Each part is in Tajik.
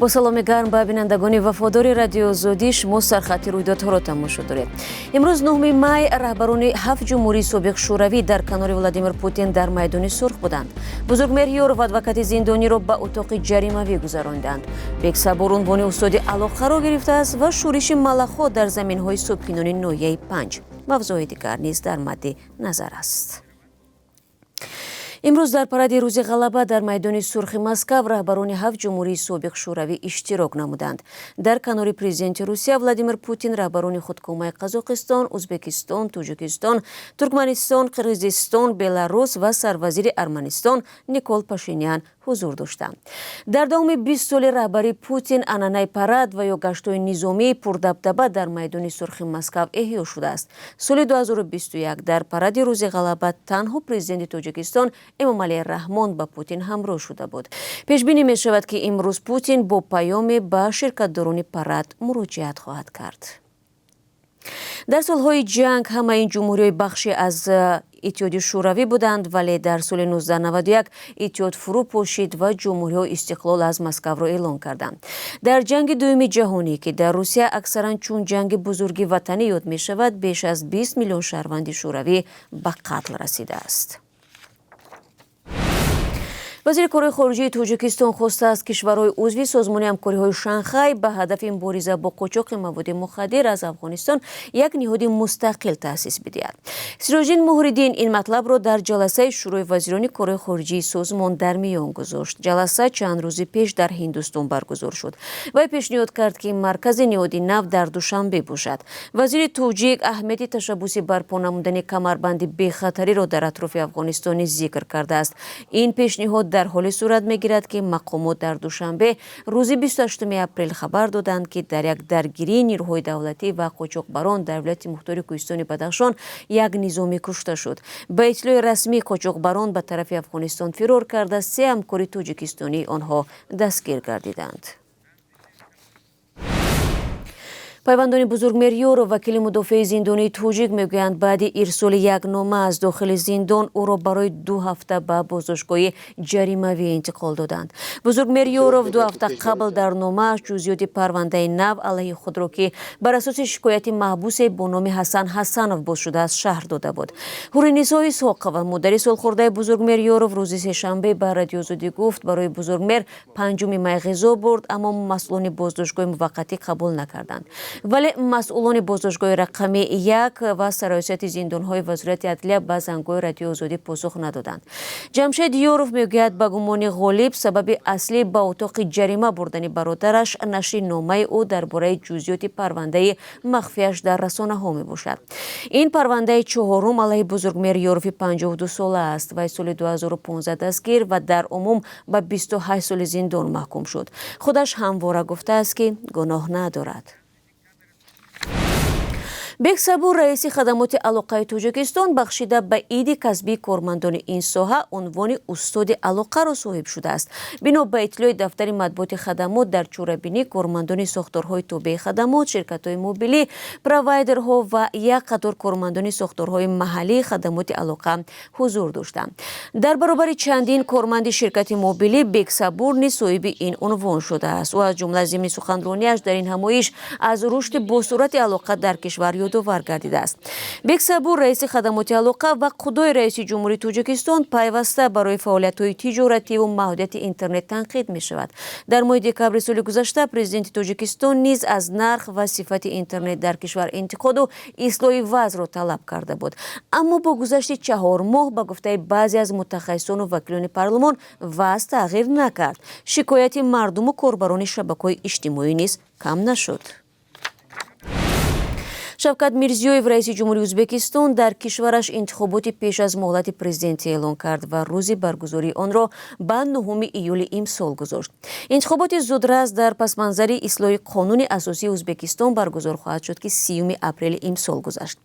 با سلام گرم به بینندگان وفادار رادیو زودی شما سرخط رویدادها تماشا دارید. امروز 9 می رهبران 7 جمهوری سابق شوروی در کنار ولادیمیر پوتین در میدان سرخ بودند. بزرگمهریار و ادوکات زندانی را به اتاق جریمه‌ای گذراندند. بیگ صبور عنوان استاد علاقه را گرفته است و شورش ملخ‌ها در زمین‌های صبحگینان نویه 5. موضوع دیگر نیز در مد نظر است. امروز در پرد روز غلبه در میدان سرخ مسکو رهبران 7 جمهوری سابق شوروی اشتراک نمودند. در کنار پرزیدنت روسیه ولادیمیر پوتین رهبران خودکامه قزاقستان، ازبکستان، تاجیکستان، ترکمنستان، قرغیزستان، بلاروس و سروزیر ارمنستان نیکول پاشینیان حضور داشتند. در دوام 20 سال رهبری پوتین عنعنه پرد و یا گشت‌های نظامی پردبدبه در میدان سرخ مسکو احیا شده است. سال 2021 در پرد روز غلبه تنها پرزیدنت تاجیکستان امامعلی رحمان با پوتین همراه شده بود. پیش بینی می شود که امروز پوتین با پیام به شرکت‌داران پرد مراجعت خواهد کرد. در سالهای جنگ همه این جمهوری بخشی از اتحادیه شوروی بودند، ولی در سال 1991 اتحاد فرو پاشید و جمهوری استقلال از مسکو را اعلام کردند. در جنگ دوم جهانی که در روسیه اکثرا چون جنگ بزرگ وطنی یاد می شود، بیش از 20 میلیون شهروند شوروی به قتل رسیده است. وزیر کار خارجه تاجیکستان خواسته است کشورهای عضو سازمان همکاری‌های شانگهای به هدف مبارزه با قاچاق مواد مخدر از افغانستان یک نهاد مستقل تأسیس بدهد. سیراجدین موحدین این مطلب را در جلسه شورای وزیران کار خارجه سازمان در میان گذاشت. جلسه چند روز پیش در هندوستان برگزار شد. وی پیشنهاد کرد که مرکز نهاد نو در دوشنبه باشد. وزیر تاجیک اهمیت تشبوس برپا نمودن کمربند بی‌خطری را در اطراف افغانستان ذکر کرده است. این پیشنهاد در حال صورت می‌گیرد که مقامات در دوشنبه روز 28 اپریل خبر دادند که در یک درگیری نیروهای دولتی و قاچاقبران در ولایت مختار کوهستان بدخشان یک نظامی کشته شد. به اطلاع رسمی قاچاقبران به طرف افغانستان فرار کرده، 3 همکار تاجیکستانی آنها دستگیر گردیدند. پیوندان بزرگمهریار و وکیل مدافع زندانی تاجیک میگویند بعد ارسال یک نامه از داخل زندان او را برای 2 هفته به بازداشتگاه جریمه‌ای انتقال دادند. بزرگمهریار 2 هفته قبل در نامه جزئیات پرونده نو علیه خود را که بر اساس شکایت محبوس با نام حسن حسنوف باز شده است شرح داده بود. حورنیسا اسحاقова مادر سالخورده بزرگمهریار روز سه‌شنبه به رادیو زودی گفت برای بزرگمهر 5 می غذا برد، اما مسئولان بازداشتگاه موقتی قبول نکردند. ولی مسئولان بازداشتگاه رقمی 1 و سرایست زندان‌های وزارت عدلیه به زنگ‌های رادیو آزادی پاسخ ندادند. جمشید یوروف میگوید به گمان غالب سبب اصلی به اتاق جریمه بردن برادرش نشر نامه او درباره جزئیات پرونده مخفیش در رسانه‌ها میباشد. این پرونده 4م علیه بزرگمهر یوروف 52 ساله است و سال 2015 دستگیر و در عموم به 28 سال زندان محکوم شد. خودش همواره گفته است که گناه ندارد. بیگ صبور رئیس خدمات علاقه تاجیکستان بخشیده به عید کسبی کارمندان این ساحه عنوان استاد علاقه را صاحب شده است. بنا به اطلاع دفتر مطبوعات خدمات در چوره‌بینی کارمندان ساختارهای تابع خدمات، شرکت‌های موبیلی، پروایدرها و یک قطار کارمندان ساختارهای محلی خدمات علاقه حضور داشتند. در برابر چندین کارمند شرکت موبیلی بیگ صبور نیز صاحب این عنوان شده است. و از جمله ضمن سخنرانی‌اش در این همایش از رشد باسرعت علاقه در کشور یادآور گردیده است. بیگ صبور رئیس خدمات علاقه و خدای رئیس جمهوری تاجیکستان پیوسته برای فعالیت‌های تجارتی و محدودیت اینترنت تنقید می‌شود. در ماه دکبر سال گذشته پرزیدنت تاجیکستان نیز از نرخ و صفت اینترنت در کشور انتقاد و اصلاح وضع را طلب کرده بود. اما با گذشت 4 ماه به گفته بعضی از متخصصان و وکیلان پارلمان وضع تغییر نکرد. شکایت مردم و کاربران شبکه‌های اجتماعی نیز کم نشد. شوکت میرزیویف رئیس جمهوری ازبکستان در کشورش انتخابات پیش از مهلت پرزیدنتی اعلام کرد و روز برگزاری آن را به 9 ایول امسال گذاشت. انتخابات زودرس در پس منظر اصلاح قانون اساسی ازبکستان برگزار خواهد شد که 30 اپریل امسال گذشت.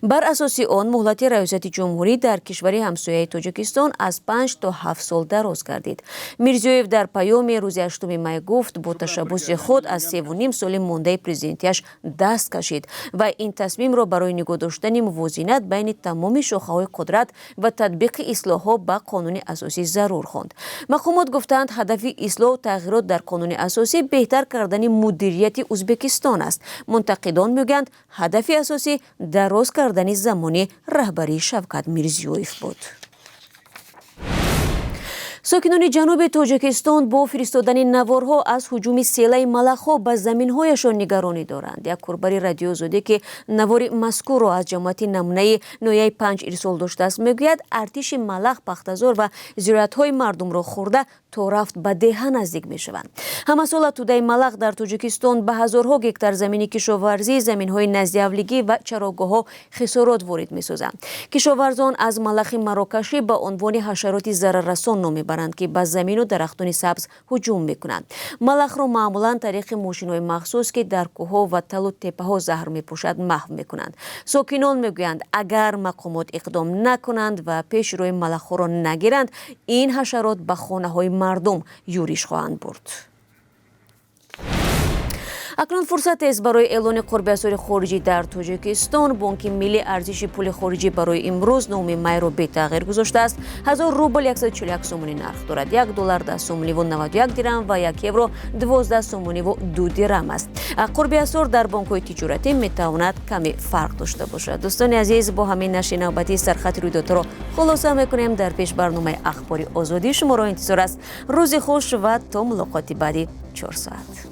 بر اساس آن مهلت ریاست جمهوری در کشور همسایه تاجیکستان از 5 تا 7 سال دراز گردید. میرزیویف در پیام روز 8 می گفت با تشبث خود از 3.5 سال مانده پرزیدنتیش دست کشید و ин тасмимро барои нигоҳ доштани мувозинат байни тамоми шохаҳои қудрат ва татбиқи ислоҳҳо ба қонуни асосӣ зарур хонд. мақомот гуфтанд ҳадафи ислоҳ тағйирот дар қонуни асосӣ беҳтар кардани мудирияти Узбекистон аст. мунтақидон мегӯянд ҳадафи асосӣ дароз кардани замони раҳбарии Шавкат Мирзиёев буд. сокинони ҷануби Тоҷикистон бо фиристодани наворҳо аз ҳуҷуми селаи малахҳо ба заминҳояшон нигаронӣ доранд. як курбари радиозоде ки навори мазкурро аз ҷамоати намунаи ноҳияи 5 ирсол доштааст мегӯяд артиши малах пахтазор ва зироятҳои мардумро хӯрда то рафт ба деҳа наздик мешаванд. ҳамасола тӯдаи малах дар Тоҷикистон ба ҳазорҳо гектар замини кишоварзӣ, заминҳои наздиавлигӣ ва чароғгоҳҳо хисорот ворид месозанд. кишоварзон аз малахи марокашӣ ба унвони ҳашароти зараррасон ном мебаранд ки ба замину дарахтони сабз ҳуҷум мекунанд. малахро маъмулан тариқи мошинҳои махсус ки дар кӯҳҳо ва талу теппаҳо заҳр мепошад маҳв мекунанд. сокинон мегӯянд агар мақомот иқдом накунанд ва пеши рӯи малахҳоро нагиранд, ин ҳашарот ба хонаҳои мардум юриш хоҳанд бурд. акнун фурсатест барои эълони қурби асъори хориҷӣ дар Тоҷикистон. бонки миллии арзиши пули хориҷӣ барои имрӯз номи майро бетағйир гузоштааст. 1000 рубл 141 сомонӣ нарх дорад. 1 доллар 10 сомониву 91 дирам ва 1 евро 12 сомониву 2 дирам аст. қурби асъор дар бонкҳои тиҷоратӣ метавонад каме фарқ дошта бошад. дӯстони азиз, бо ҳамин нашри навбатии сархати рӯйдодҳоро хулоса мекунем. дар пеш барномаи ахбори озодӣ шуморо интизор аст. рӯзи хуш ва то мулоқоти баъди 4 соат.